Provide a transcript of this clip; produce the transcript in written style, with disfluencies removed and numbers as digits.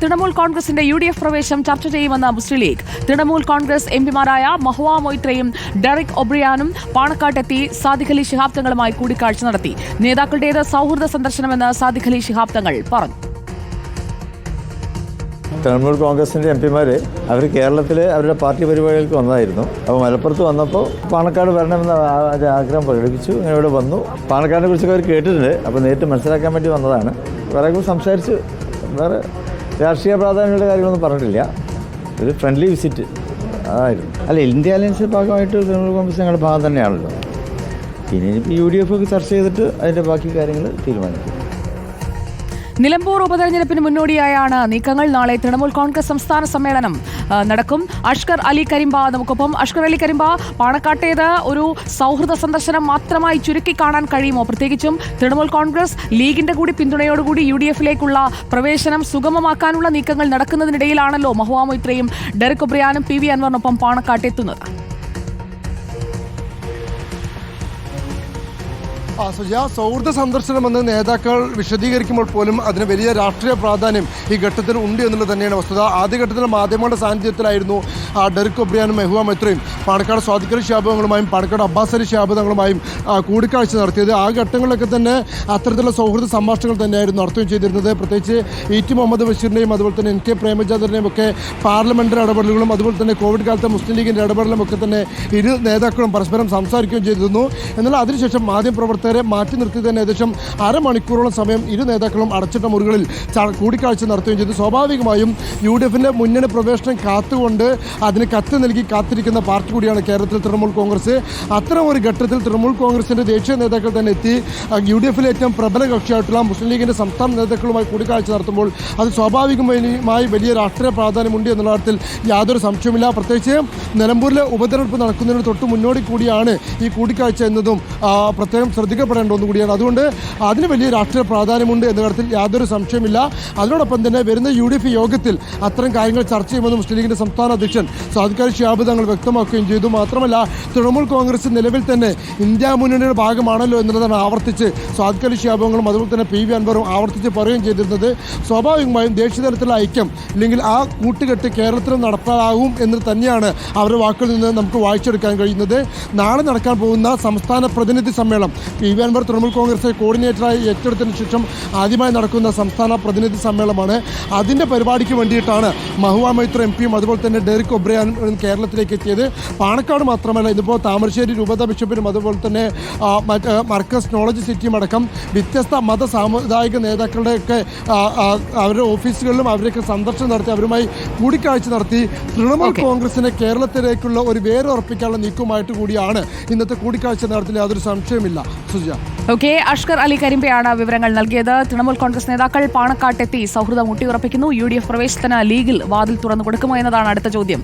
തൃണമൂൽ കോൺഗ്രസിന്റെ UDF പ്രവേശം ചർച്ച ചെയ്യുമെന്ന് മുസ്ലിം ലീഗ്. തൃണമൂൽ കോൺഗ്രസ് എംപിമാരായ മഹുവ മൊയ്ത്രയും ഡെറിക് ഒബ്രിയാനും പാണക്കാട്ടെത്തി സാദിഖ് അലി ശിഹാബ് തങ്ങളുമായി കൂടിക്കാഴ്ച നടത്തി. നേതാക്കളുടേത് സൗഹൃദ സന്ദർശനമെന്ന് സാദിഖ് അലി ശിഹാബ് തങ്ങൾ പറഞ്ഞു. തൃണമൂൽ കോൺഗ്രസിൻ്റെ എംപിമാർ അവർ കേരളത്തിൽ അവരുടെ പാർട്ടി പരിപാടികൾക്ക് വന്നതായിരുന്നു. അപ്പോൾ മലപ്പുറത്ത് വന്നപ്പോൾ പാണക്കാട് വരണമെന്ന ആഗ്രഹം പ്രകടിപ്പിച്ചു. അങ്ങനെ ഇവിടെ വന്നു. പാണക്കാടിനെ കുറിച്ചൊക്കെ അവർ കേട്ടിട്ടുണ്ട്. അപ്പോൾ നേരിട്ട് മനസ്സിലാക്കാൻ വേണ്ടി വന്നതാണ്. വേറെ സംസാരിച്ച് വേറെ രാഷ്ട്രീയ പ്രാധാന്യമുള്ള കാര്യങ്ങളൊന്നും പറഞ്ഞിട്ടില്ല. ഒരു ഫ്രണ്ട്ലി വിസിറ്റ് അതായിരുന്നു. അല്ല, ഇന്ത്യ അലയൻസിൻ്റെ ഭാഗമായിട്ട് തൃണമൂൽ കോൺഗ്രസ് ഞങ്ങളുടെ ഭാഗം തന്നെയാണല്ലോ. പിന്നെ UDF ഒക്കെ ചർച്ച ചെയ്തിട്ട് അതിൻ്റെ ബാക്കി കാര്യങ്ങൾ തീരുമാനിക്കും. നിലമ്പൂർ ഉപതെരഞ്ഞെടുപ്പിന് മുന്നോടിയായാണ് നീക്കങ്ങൾ. നാളെ തൃണമൂൽ കോൺഗ്രസ് സംസ്ഥാന സമ്മേളനം നടക്കും. അഷ്കർ അലി കരിമ്പ നമുക്കൊപ്പം. അഷ്കർ അലി കരിമ്പ, പാണക്കാട്ടേത് ഒരു സൗഹൃദ സന്ദർശനം മാത്രമായി ചുരുക്കി കാണാൻ കഴിയുമോ? പ്രത്യേകിച്ചും തൃണമൂൽ കോൺഗ്രസ് ലീഗിന്റെ കൂടി പിന്തുണയോടുകൂടി UDFിലേക്കുള്ള പ്രവേശനം സുഗമമാക്കാനുള്ള നീക്കങ്ങൾ നടക്കുന്നതിനിടയിലാണല്ലോ മഹുവ മൊയ്ത്രയും ഡെറിക് ഒബ്രിയാനും PV അൻവറിനൊപ്പം പാണക്കാട്ടെത്തുന്നത്. സൗഹൃദ സന്ദർശനമെന്ന് നേതാക്കൾ വിശദീകരിക്കുമ്പോൾ പോലും അതിന് വലിയ രാഷ്ട്രീയ പ്രാധാന്യം ഈ ഘട്ടത്തിൽ ഉണ്ട് എന്നുള്ളത് തന്നെയാണ് വസ്തുത. ആദ്യഘട്ടത്തിൽ മാധ്യമങ്ങളുടെ സാന്നിധ്യത്തിലായിരുന്നു ഡെറിക് ഒബ്രിയാനും മഹുവ മൊയ്ത്രയും പാണക്കാട് സാദിഖ് അലി ശിഹാബ് തങ്ങളുമായും പാണക്കാട് അബ്ബാസ് അലി ശിഹാബ് തങ്ങളുമായും കൂടിക്കാഴ്ച നടത്തിയത്. ആ ഘട്ടങ്ങളിലൊക്കെ തന്നെ അത്തരത്തിലുള്ള സൗഹൃദ സംഭാഷണങ്ങൾ തന്നെയായിരുന്നു നടത്തുകയും ചെയ്തിരുന്നത്. പ്രത്യേകിച്ച് ET മുഹമ്മദ് ബഷീറിൻ്റെയും അതുപോലെ തന്നെ NK പ്രേമചന്ദ്രൻ്റെയും ഒക്കെ പാർലമെൻ്ററി ഇടപെടലുകളും അതുപോലെ തന്നെ കോവിഡ് കാലത്തെ മുസ്ലിം ലീഗിൻ്റെ ഇടപെടലും ഒക്കെ തന്നെ ഇരു നേതാക്കളും പരസ്പരം സംസാരിക്കുകയും ചെയ്തിരുന്നു. എന്നാൽ അതിനുശേഷം മാധ്യമപ്രവർത്തകരെ മാറ്റി നിർത്തി തന്നെ ഏകദേശം അരമണിക്കൂറോളം സമയം ഇരു നേതാക്കളും അടച്ചിട്ട മുറികളിൽ കൂടിക്കാഴ്ച നടത്തുകയും ചെയ്തു. സ്വാഭാവികമായും UDFിൻ്റെ മുന്നണി പ്രവേശനം കാത്തുകൊണ്ട് അതിന് കത്ത് നൽകി കാത്തിരിക്കുന്ന പാർട്ടി കൂടിയാണ് കേരളത്തിൽ തൃണമൂൽ കോൺഗ്രസ്. അത്തരം ഒരു ഘട്ടത്തിൽ തൃണമൂൽ കോൺഗ്രസിൻ്റെ ദേശീയ നേതാക്കൾ തന്നെ എത്തി UDFിലെ ഏറ്റവും പ്രബല കക്ഷിയായിട്ടുള്ള മുസ്ലിം ലീഗിൻ്റെ സംസ്ഥാന നേതാക്കളുമായി കൂടിക്കാഴ്ച നടത്തുമ്പോൾ അത് സ്വാഭാവികമായി വലിയ രാഷ്ട്രീയ പ്രാധാന്യമുണ്ട് എന്നുള്ള കാര്യത്തിൽ യാതൊരു സംശയവുമില്ല. പ്രത്യേകിച്ച് നിലമ്പൂരിലെ ഉപതെരഞ്ഞെടുപ്പ് നടക്കുന്നതിന് തൊട്ട് മുന്നോടി കൂടിയാണ് ഈ കൂടിക്കാഴ്ച എന്നതും പ്രത്യേകം ശ്രദ്ധിക്കപ്പെടേണ്ട ഒന്നുകൂടിയാണ്. അതുകൊണ്ട് അതിന് വലിയ രാഷ്ട്രീയ പ്രാധാന്യമുണ്ട് എന്ന കാര്യത്തിൽ യാതൊരു സംശയമില്ല. അതിനോടൊപ്പം തന്നെ വരുന്ന UDF യോഗത്തിൽ അത്തരം കാര്യങ്ങൾ ചർച്ച ചെയ്യുമെന്ന് മുസ്ലിം ലീഗിൻ്റെ സംസ്ഥാന അധ്യക്ഷൻ സാദിഖ് അലി ശിഹാബ് തങ്ങൾ വ്യക്തമാക്കുകയും ചെയ്തു. മാത്രമല്ല, തൃണമൂൽ കോൺഗ്രസ് നിലവിൽ തന്നെ ഇന്ത്യ മുന്നണിയുടെ ഭാഗമാണല്ലോ എന്നുള്ളതാണ് ആവർത്തിച്ച് സാദിഖ് അലി ശിഹാബ് തങ്ങളും അതുപോലെ തന്നെ PV അൻവറും ആവർത്തിച്ച് പറയുകയും ചെയ്തിരുന്നത്. സ്വാഭാവികമായും ദേശീയ തലത്തിലുള്ള ഐക്യം അല്ലെങ്കിൽ ആ കൂട്ടുകെട്ട് കേരളത്തിലും നടപ്പാകും എന്ന് തന്നെയാണ് അവരുടെ വാക്കുകളിൽ നിന്ന് നമുക്ക് വായിച്ചെടുക്കാൻ കഴിയുന്നത്. നാളെ നടക്കാൻ പോകുന്ന സംസ്ഥാന പ്രതിനിധി സമ്മേളനം PV അൻവർ തൃണമൂൽ കോൺഗ്രസ് കോർഡിനേറ്ററായി ഏറ്റെടുത്തതിന് ശേഷം ആദ്യമായി നടക്കുന്ന സംസ്ഥാന പ്രതിനിധി സമ്മേളനമാണ്. അതിൻ്റെ പരിപാടിക്ക് വേണ്ടിയിട്ടാണ് മഹുവ മൊയ്ത്ര MPയും അതുപോലെ തന്നെ ഡെറിക് ഒബ്രിയാനും കേരളത്തിലേക്ക് എത്തിയത്. പാണക്കാട് മാത്രമല്ല, ഇതിപ്പോൾ താമരശ്ശേരി രൂപത ബിഷപ്പിനും അതുപോലെ തന്നെ മർക്കസ് നോളജ് സിറ്റിയും അടക്കം വ്യത്യസ്ത മത സാമുദായിക നേതാക്കളുടെയൊക്കെ അവരുടെ ഓഫീസുകളിലും അവരൊക്കെ സന്ദർശനം നടത്തി അവരുമായി കൂടിക്കാഴ്ച നടത്തി തൃണമൂൽ കോൺഗ്രസിനെ കേരളത്തിലേക്കുള്ള ഒരു വേരുറപ്പിക്കാനുള്ള നീക്കവുമായിട്ട് കൂടിയാണ് ഇന്നത്തെ കൂടിക്കാഴ്ച നടത്തില്ല, യാതൊരു സംശയമില്ല. ഓക്കെ, അഷ്കർ അലി കരിമ്പയാണ് വിവരങ്ങൾ നൽകിയത്. തൃണമൂൽ കോൺഗ്രസ് നേതാക്കൾ പാണക്കാട്ടെത്തി സൗഹൃദം ഊട്ടിയുറപ്പിക്കുന്നു. UDF പ്രവേശനത്തിന് ലീഗിൽ വാതിൽ തുറന്നു കൊടുക്കുമോ എന്നതാണ് അടുത്ത ചോദ്യം.